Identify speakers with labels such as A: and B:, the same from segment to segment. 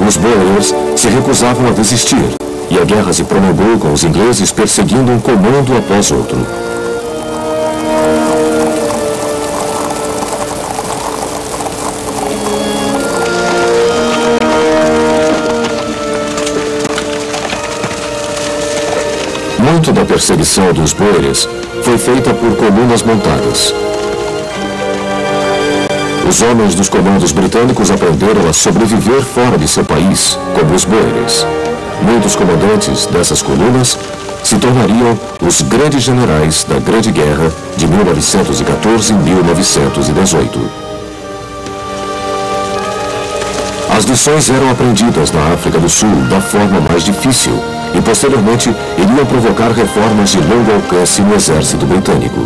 A: Os Boers se recusavam a desistir, e a guerra se prolongou com os ingleses perseguindo um comando após outro. Muito da perseguição dos Boers foi feita por colunas montadas. Os homens dos comandos britânicos aprenderam a sobreviver fora de seu país, como os Boers. Muitos comandantes dessas colunas se tornariam os grandes generais da Grande Guerra de 1914 e 1918. As lições eram aprendidas na África do Sul da forma mais difícil e, posteriormente, iriam provocar reformas de longo alcance no exército britânico.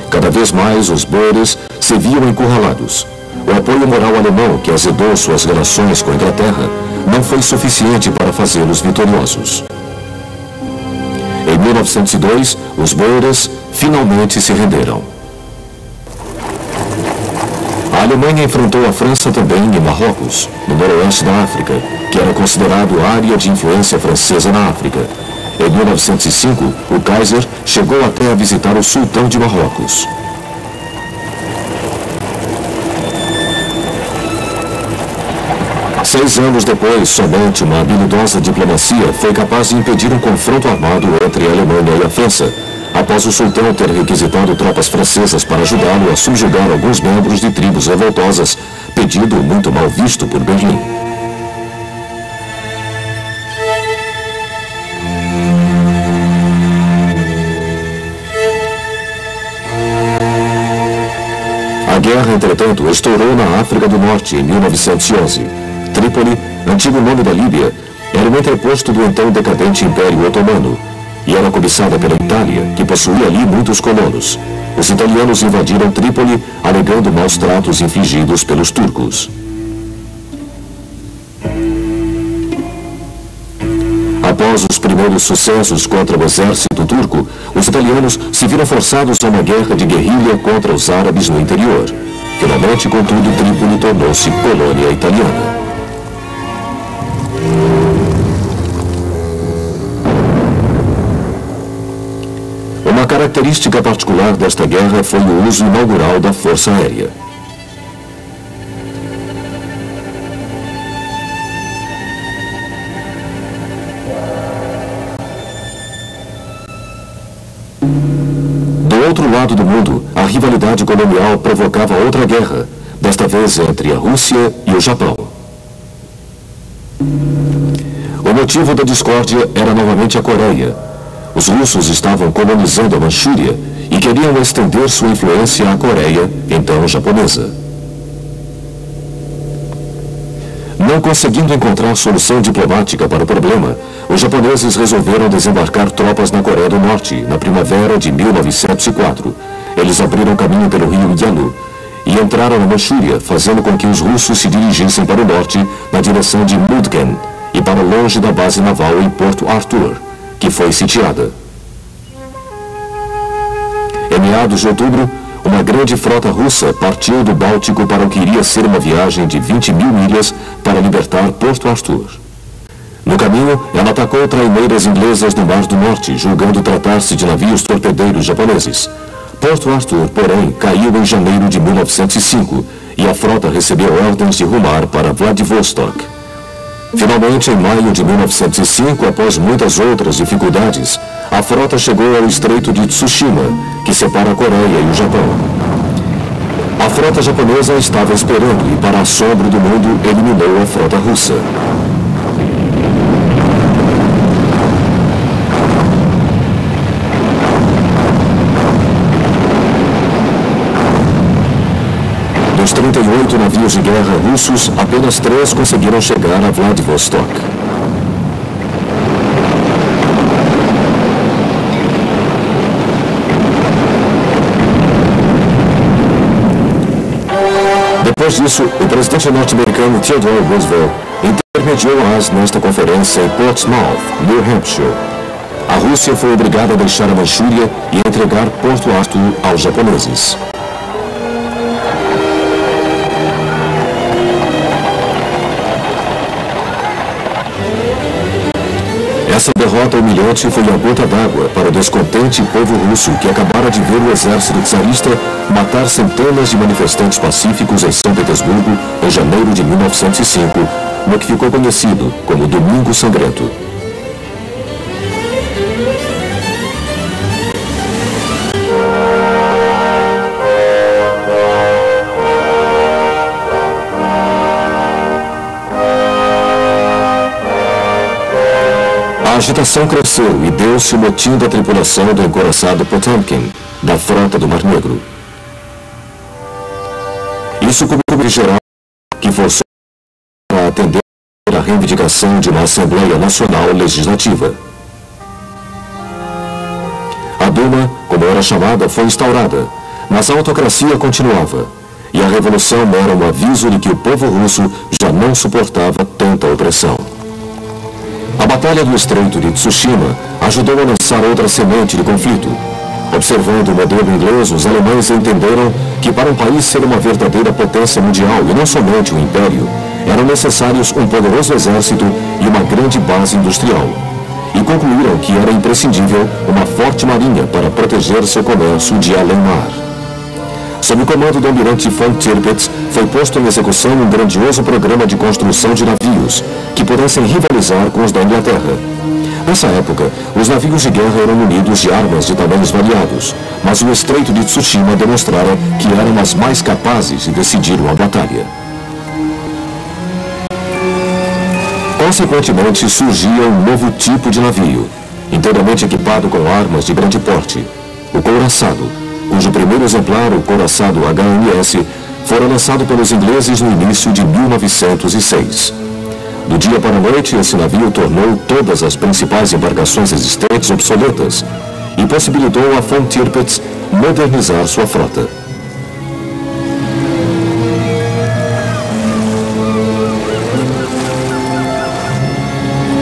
A: Cada vez mais os Boers se viam encurralados. O apoio moral alemão, que azedou suas relações com a Inglaterra, não foi suficiente para fazê-los vitoriosos. Em 1902, os Boers finalmente se renderam. A Alemanha enfrentou a França também em Marrocos, no noroeste da África, que era considerado área de influência francesa na África. Em 1905, o Kaiser chegou até a visitar o sultão de Marrocos. Seis anos depois, somente uma habilidosa diplomacia foi capaz de impedir um confronto armado entre a Alemanha e a França, após o sultão ter requisitado tropas francesas para ajudá-lo a subjugar alguns membros de tribos revoltosas, pedido muito mal visto por Berlim. A guerra, entretanto, estourou na África do Norte em 1911. Trípoli, antigo nome da Líbia, era um entreposto do então decadente Império Otomano e era cobiçada pela Itália, que possuía ali muitos colonos. Os italianos invadiram Trípoli, alegando maus tratos infligidos pelos turcos. Após os primeiros sucessos contra o exército turco, os italianos se viram forçados a uma guerra de guerrilha contra os árabes no interior. Finalmente, contudo, Trípoli tornou-se colônia italiana. Uma característica particular desta guerra foi o uso inaugural da Força Aérea. Do outro lado do mundo, a rivalidade colonial provocava outra guerra, desta vez entre a Rússia e o Japão. O motivo da discórdia era novamente a Coreia. Os russos estavam colonizando a Manchúria e queriam estender sua influência à Coreia, então japonesa. Não conseguindo encontrar solução diplomática para o problema, os japoneses resolveram desembarcar tropas na Coreia do Norte, na primavera de 1904. Eles abriram caminho pelo rio Yalu e entraram na Manchúria, fazendo com que os russos se dirigissem para o norte, na direção de Mudgen, e para longe da base naval em Porto Arthur, que foi sitiada. Em meados de outubro, uma grande frota russa partiu do Báltico para o que iria ser uma viagem de 20.000 milhas para libertar Porto Arthur. No caminho, ela atacou traineiras inglesas no Mar do Norte, julgando tratar-se de navios torpedeiros japoneses. Porto Arthur, porém, caiu em janeiro de 1905 e a frota recebeu ordens de rumar para Vladivostok. Finalmente, em maio de 1905, após muitas outras dificuldades, a frota chegou ao Estreito de Tsushima, que separa a Coreia e o Japão. A frota japonesa estava esperando e, para assombro do mundo, eliminou a frota russa. Dos 38 navios de guerra russos, apenas 3 conseguiram chegar a Vladivostok. Depois disso, o presidente norte-americano Theodore Roosevelt intermediou as nesta conferência em Portsmouth, New Hampshire. A Rússia foi obrigada a deixar a Manchúria e entregar Porto Arthur aos japoneses. Essa derrota humilhante foi a gota d'água para o descontente povo russo que acabara de ver o exército czarista matar centenas de manifestantes pacíficos em São Petersburgo em janeiro de 1905, no que ficou conhecido como Domingo Sangrento. A agitação cresceu e deu-se o motim da tripulação do encouraçado Potemkin, da frota do Mar Negro. Isso como geral que forçou a atender a reivindicação de uma Assembleia Nacional Legislativa. A Duma, como era chamada, foi instaurada, mas a autocracia continuava, e a revolução era um aviso de que o povo russo já não suportava tanta opressão. A Batalha do Estreito de Tsushima ajudou a lançar outra semente de conflito. Observando o modelo inglês, os alemães entenderam que para um país ser uma verdadeira potência mundial e não somente um império, eram necessários um poderoso exército e uma grande base industrial. E concluíram que era imprescindível uma forte marinha para proteger seu comércio de além-mar. Sob o comando do almirante von Tirpitz, foi posto em execução um grandioso programa de construção de navios, que pudessem rivalizar com os da Inglaterra. Nessa época, os navios de guerra eram munidos de armas de tamanhos variados, mas o Estreito de Tsushima demonstrara que eram as mais capazes de decidir uma batalha. Consequentemente, surgia um novo tipo de navio, inteiramente equipado com armas de grande porte, o couraçado, cujo primeiro exemplar, o couraçado HMS, fora lançado pelos ingleses no início de 1906. Do dia para a noite, esse navio tornou todas as principais embarcações existentes obsoletas e possibilitou a von Tirpitz modernizar sua frota.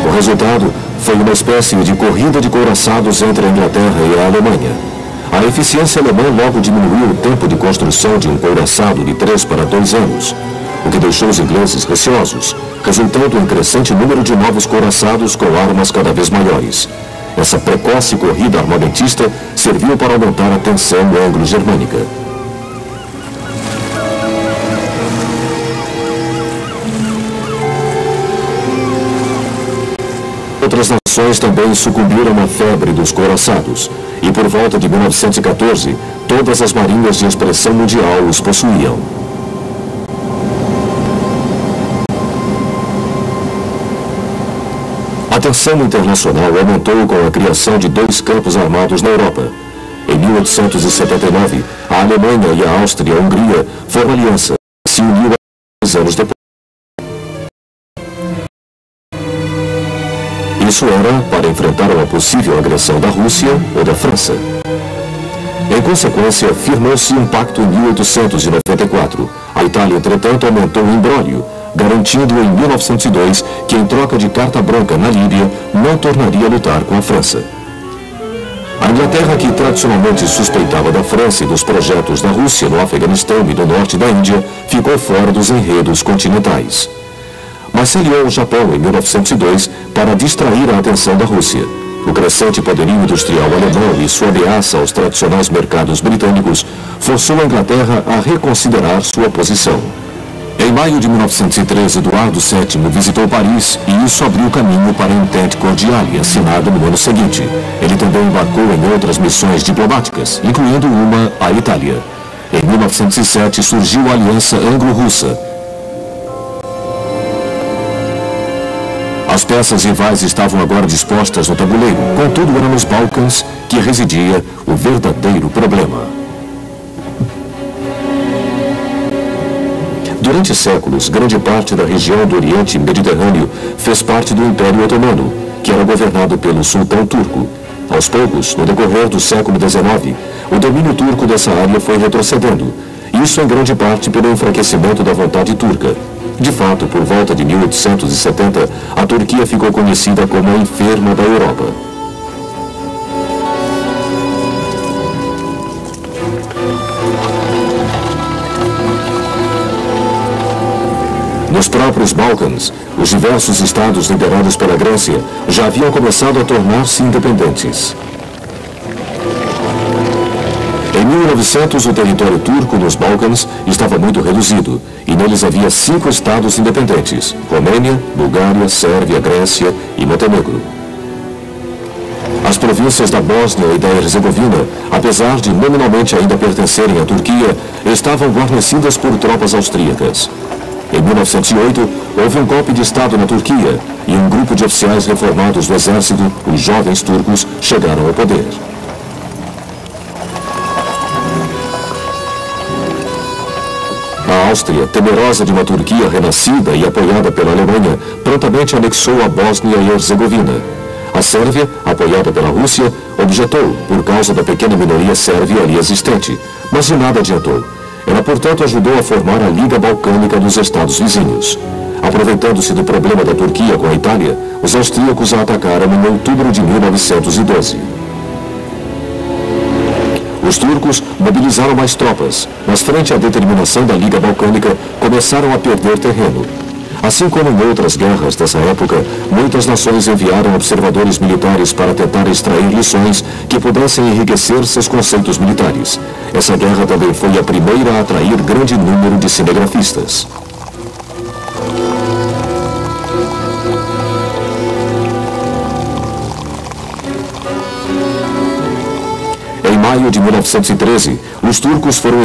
A: O resultado foi uma espécie de corrida de couraçados entre a Inglaterra e a Alemanha. A eficiência alemã logo diminuiu o tempo de construção de um couraçado de 3 para 2 anos, o que deixou os ingleses receosos, resultando em crescente número de novos couraçados com armas cada vez maiores. Essa precoce corrida armamentista serviu para aumentar a tensão anglo-germânica. Outras nações também sucumbiram à febre dos couraçados, e por volta de 1914, todas as marinhas de expressão mundial os possuíam. A tensão internacional aumentou com a criação de 2 campos armados na Europa. Em 1879, a Alemanha e a Áustria-Hungria foram aliança e se uniram 2 anos depois. Isso era para enfrentar uma possível agressão da Rússia ou da França. Em consequência, firmou-se um pacto em 1894. A Itália, entretanto, aumentou o imbróglio, garantindo em 1902 que, em troca de carta branca na Líbia, não tornaria a lutar com a França. A Inglaterra, que tradicionalmente suspeitava da França e dos projetos da Rússia no Afeganistão e no norte da Índia, ficou fora dos enredos continentais. Mas se aliou ao Japão em 1902 para distrair a atenção da Rússia. O crescente poderio industrial alemão e sua ameaça aos tradicionais mercados britânicos forçou a Inglaterra a reconsiderar sua posição. Em maio de 1913, Eduardo VII visitou Paris e isso abriu caminho para a Entente Cordiale, assinada no ano seguinte. Ele também embarcou em outras missões diplomáticas, incluindo uma à Itália. Em 1907 surgiu a Aliança Anglo-Russa. As peças rivais estavam agora dispostas no tabuleiro, contudo era nos Balcãs que residia o verdadeiro problema. Durante séculos, grande parte da região do Oriente Mediterrâneo fez parte do Império Otomano, que era governado pelo sultão turco. Aos poucos, no decorrer do século XIX, o domínio turco dessa área foi retrocedendo, isso em grande parte pelo enfraquecimento da vontade turca. De fato, por volta de 1870, a Turquia ficou conhecida como a enferma da Europa. No Nos próprios Balcãs, os diversos estados liderados pela Grécia já haviam começado a tornar-se independentes. Em 1900, o território turco nos Balcãs estava muito reduzido e neles havia 5 estados independentes: Romênia, Bulgária, Sérvia, Grécia e Montenegro. As províncias da Bósnia e da Herzegovina, apesar de nominalmente ainda pertencerem à Turquia, estavam guarnecidas por tropas austríacas. Em 1908, houve um golpe de Estado na Turquia e um grupo de oficiais reformados do exército, os jovens turcos, chegaram ao poder. A Áustria, temerosa de uma Turquia renascida e apoiada pela Alemanha, prontamente anexou a Bósnia e Herzegovina. A Sérvia, apoiada pela Rússia, objetou por causa da pequena minoria sérvia ali existente, mas de nada adiantou. Ela, portanto, ajudou a formar a Liga Balcânica dos Estados vizinhos. Aproveitando-se do problema da Turquia com a Itália, os austríacos a atacaram em outubro de 1912. Os turcos mobilizaram mais tropas, mas frente à determinação da Liga Balcânica, começaram a perder terreno. Assim como em outras guerras dessa época, muitas nações enviaram observadores militares para tentar extrair lições que pudessem enriquecer seus conceitos militares. Essa guerra também foi a primeira a atrair grande número de cinegrafistas. Em maio de 1913, os turcos foram